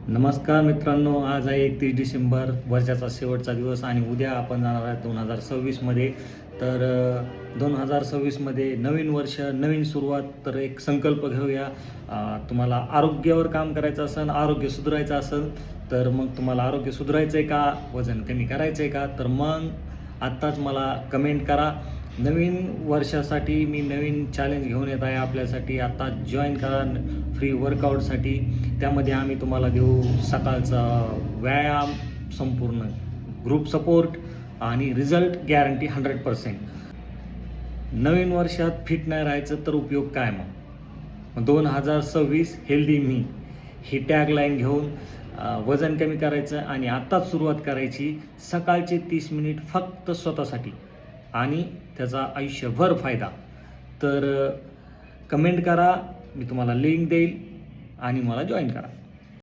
नमस्कार मित्रांनो, आज आहे 31 डिसेंबर, वर्षाचा शेवटचा दिवस आणि उद्या आपण जाणार आहे 2026मध्ये. तर 2026मध्ये नवीन वर्ष, नवीन सुरुवात. तर एक संकल्प घेऊया. तुम्हाला आरोग्यावर काम करायचं असेल, आरोग्य सुधारायचं असेल, तर मग तुम्हाला आरोग्य सुधारायचं आहे का, वजन कमी करायचं आहे का, तर मग आत्ताच मला कमेंट करा. नवीन वर्षासाठी मी नवीन चॅलेंज घेऊन येत आहे आपल्यासाठी. आत्ता जॉईन करा फ्री वर्कआउटसाठी. त्यामध्ये आम्ही तुम्हाला देऊ सकाळचा व्यायाम, संपूर्ण ग्रुप सपोर्ट आणि रिझल्ट गॅरंटी 100%. नवीन वर्षात फिट नाही राहायचं तर उपयोग काय मग? 2026 हेल्दी मी ही टॅगलाईन घेऊन वजन कमी करायचं आणि आत्ताच सुरुवात करायची. सकाळचे 30 मिनिट फक्त स्वतःसाठी आणि त्याचा आयुष्यभर फायदा. तर कमेंट करा, मी तुम्हाला लिंक देईल आणि मला जॉईन करा.